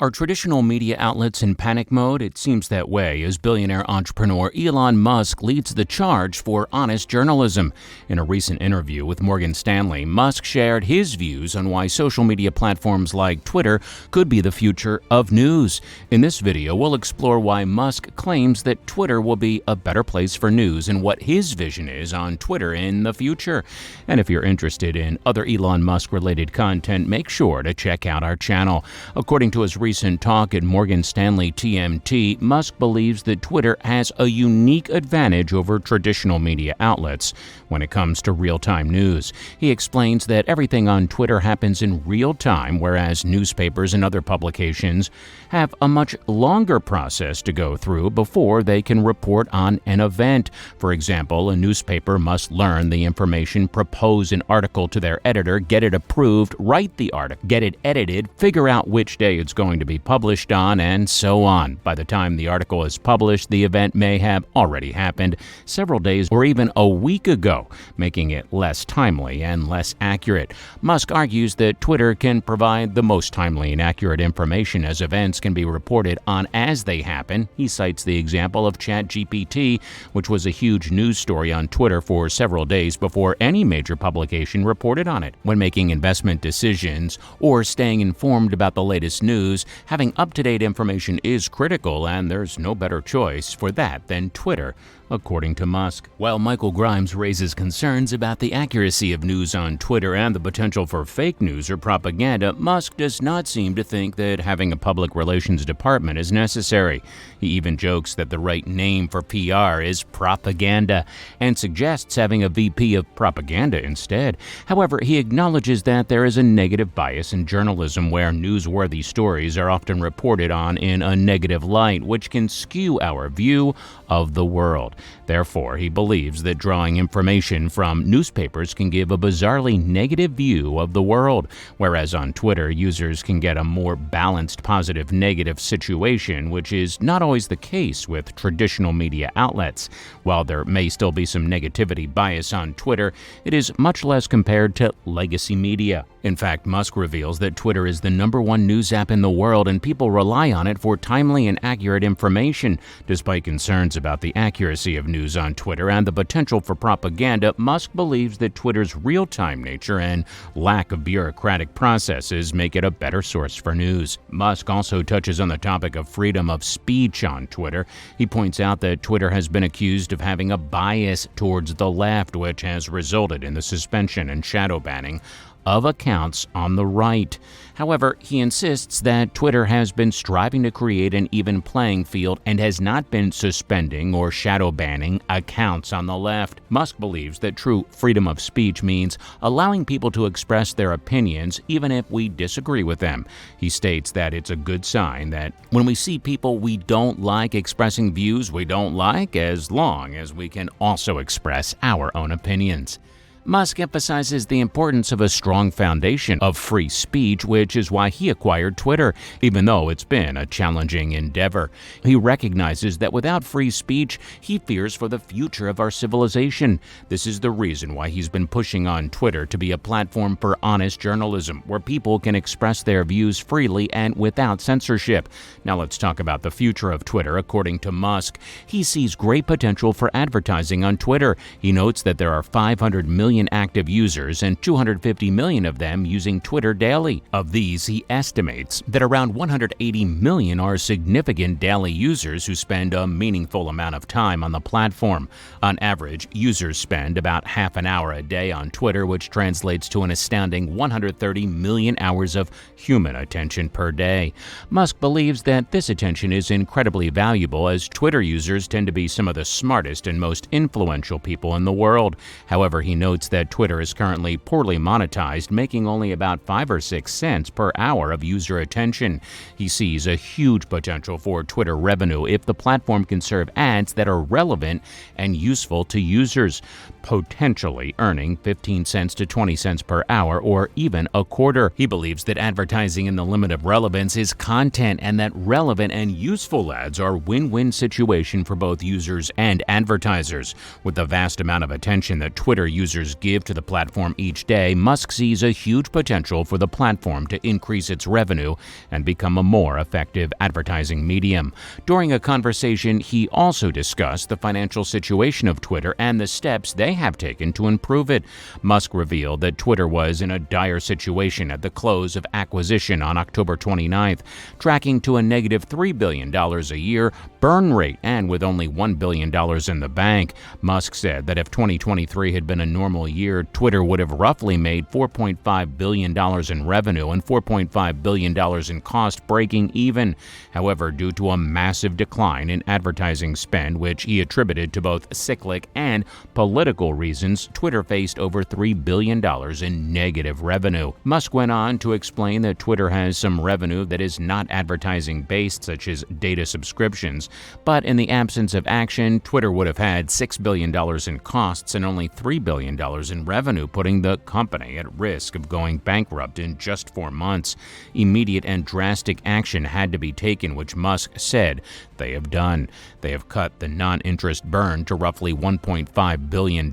Are traditional media outlets in panic mode? It seems that way as billionaire entrepreneur Elon Musk leads the charge for honest journalism. In a recent interview with Morgan Stanley, Musk shared his views on why social media platforms like Twitter could be the future of news. In this video, we'll explore why Musk claims that Twitter will be a better place for news and what his vision is on Twitter in the future. And if you're interested in other Elon Musk-related content, make sure to check out our channel. According to his recent talk at Morgan Stanley TMT, Musk believes that Twitter has a unique advantage over traditional media outlets when it comes to real-time news. He explains that everything on Twitter happens in real time, whereas newspapers and other publications have a much longer process to go through before they can report on an event. For example, a newspaper must learn the information, propose an article to their editor, get it approved, write the article, get it edited, figure out which day it's going to be published on, and so on. By the time the article is published, the event may have already happened several days or even a week ago, making it less timely and less accurate. Musk argues that Twitter can provide the most timely and accurate information as events can be reported on as they happen. He cites the example of ChatGPT, which was a huge news story on Twitter for several days before any major publication reported on it. When making investment decisions or staying informed about the latest news, having up-to-date information is critical, and there's no better choice for that than Twitter, according to Musk. While Michael Grimes raises concerns about the accuracy of news on Twitter and the potential for fake news or propaganda, Musk does not seem to think that having a public relations department is necessary. He even jokes that the right name for PR is propaganda and suggests having a VP of propaganda instead. However, he acknowledges that there is a negative bias in journalism where newsworthy stories are often reported on in a negative light, which can skew our view of the world. Therefore, he believes that drawing information from newspapers can give a bizarrely negative view of the world, whereas on Twitter, users can get a more balanced positive-negative situation, which is not always the case with traditional media outlets. While there may still be some negativity bias on Twitter, it is much less compared to legacy media. In fact, Musk reveals that Twitter is the #1 news app in the world and people rely on it for timely and accurate information. Despite concerns about the accuracy of news on Twitter and the potential for propaganda, Musk believes that Twitter's real-time nature and lack of bureaucratic processes make it a better source for news. Musk also touches on the topic of freedom of speech on Twitter. He points out that Twitter has been accused of having a bias towards the left, which has resulted in the suspension and shadow banning of accounts on the right. However, he insists that Twitter has been striving to create an even playing field and has not been suspending or shadow banning accounts on the left. Musk believes that true freedom of speech means allowing people to express their opinions even if we disagree with them. He states that it's a good sign that when we see people we don't like expressing views we don't like, as long as we can also express our own opinions. Musk emphasizes the importance of a strong foundation of free speech, which is why he acquired Twitter, even though it's been a challenging endeavor. He recognizes that without free speech, he fears for the future of our civilization. This is the reason why he's been pushing on Twitter to be a platform for honest journalism, where people can express their views freely and without censorship. Now let's talk about the future of Twitter. According to Musk, he sees great potential for advertising on Twitter. He notes that there are 500 million active users and 250 million of them using Twitter daily. Of these, he estimates that around 180 million are significant daily users who spend a meaningful amount of time on the platform. On average, users spend about half an hour a day on Twitter, which translates to an astounding 130 million hours of human attention per day. Musk believes that this attention is incredibly valuable, as Twitter users tend to be some of the smartest and most influential people in the world. However, he notes that Twitter is currently poorly monetized, making only about 5 or 6 cents per hour of user attention. He sees a huge potential for Twitter revenue if the platform can serve ads that are relevant and useful to users, potentially earning 15 cents to 20 cents per hour or even a quarter. He believes that advertising in the limit of relevance is content, and that relevant and useful ads are a win-win situation for both users and advertisers. With the vast amount of attention that Twitter users users give to the platform each day, Musk sees a huge potential for the platform to increase its revenue and become a more effective advertising medium. During a conversation, he also discussed the financial situation of Twitter and the steps they have taken to improve it. Musk revealed that Twitter was in a dire situation at the close of acquisition on October 29th, tracking to a negative $3 billion a year burn rate and with only $1 billion in the bank. Musk said that if 2023 had been a normal year, Twitter would have roughly made $4.5 billion in revenue and $4.5 billion in cost, breaking even. However, due to a massive decline in advertising spend, which he attributed to both cyclic and political reasons, Twitter faced over $3 billion in negative revenue. Musk went on to explain that Twitter has some revenue that is not advertising-based, such as data subscriptions, but in the absence of action, Twitter would have had $6 billion in costs and only $3 billion in revenue, putting the company at risk of going bankrupt in just 4 months. Immediate and drastic action had to be taken, which Musk said they have done. They have cut the non-interest burn to roughly $1.5 billion,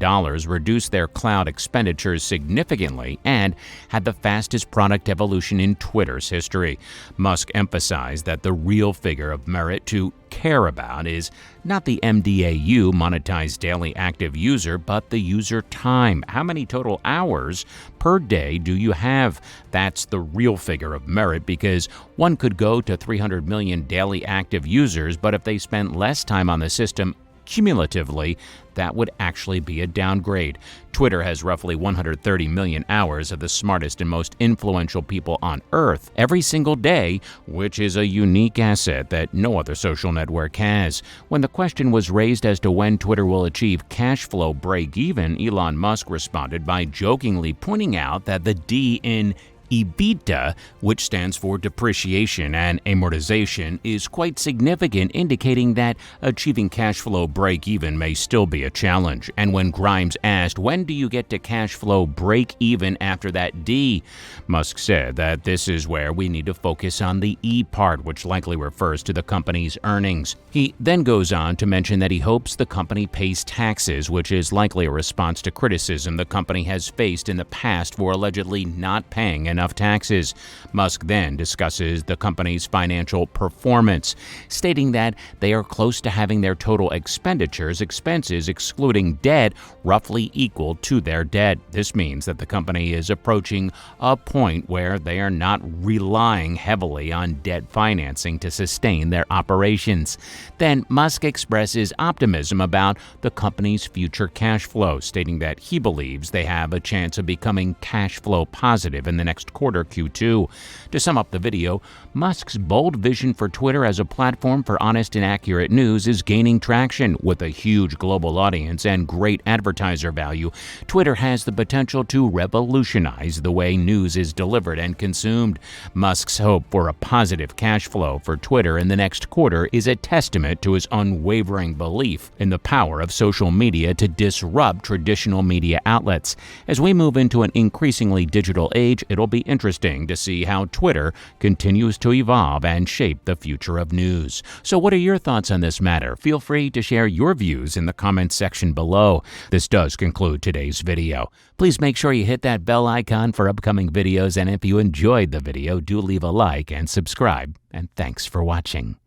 reduced their cloud expenditures significantly, and had the fastest product evolution in Twitter's history. Musk emphasized that the real figure of merit to care about is not the MDAU, monetized daily active user, but the user time. How many total hours per day do you have? That's the real figure of merit, because one could go to 300 million daily active users, but if they spent less time on the system cumulatively, that would actually be a downgrade. Twitter has roughly 130 million hours of the smartest and most influential people on Earth every single day, which is a unique asset that no other social network has. When the question was raised as to when Twitter will achieve cash flow break-even, Elon Musk responded by jokingly pointing out that the D in EBITDA, which stands for depreciation and amortization, is quite significant, indicating that achieving cash flow break-even may still be a challenge. And when Grimes asked, when do you get to cash flow break-even after that D? Musk said that this is where we need to focus on the E part, which likely refers to the company's earnings. He then goes on to mention that he hopes the company pays taxes, which is likely a response to criticism the company has faced in the past for allegedly not paying enough taxes. Musk then discusses the company's financial performance, stating that they are close to having their total expenses excluding debt roughly equal to their debt. This means that the company is approaching a point where they are not relying heavily on debt financing to sustain their operations. Then Musk expresses optimism about the company's future cash flow, stating that he believes they have a chance of becoming cash flow positive in the next quarter, Q2. To sum up the video, Musk's bold vision for Twitter as a platform for honest and accurate news is gaining traction. With a huge global audience and great advertiser value, Twitter has the potential to revolutionize the way news is delivered and consumed. Musk's hope for a positive cash flow for Twitter in the next quarter is a testament to his unwavering belief in the power of social media to disrupt traditional media outlets. As we move into an increasingly digital age, it'll be interesting to see how Twitter continues to evolve and shape the future of news. So what are your thoughts on this matter? Feel free to share your views in the comments section below. This does conclude today's video. Please make sure you hit that bell icon for upcoming videos, and if you enjoyed the video, do leave a like and subscribe. And thanks for watching.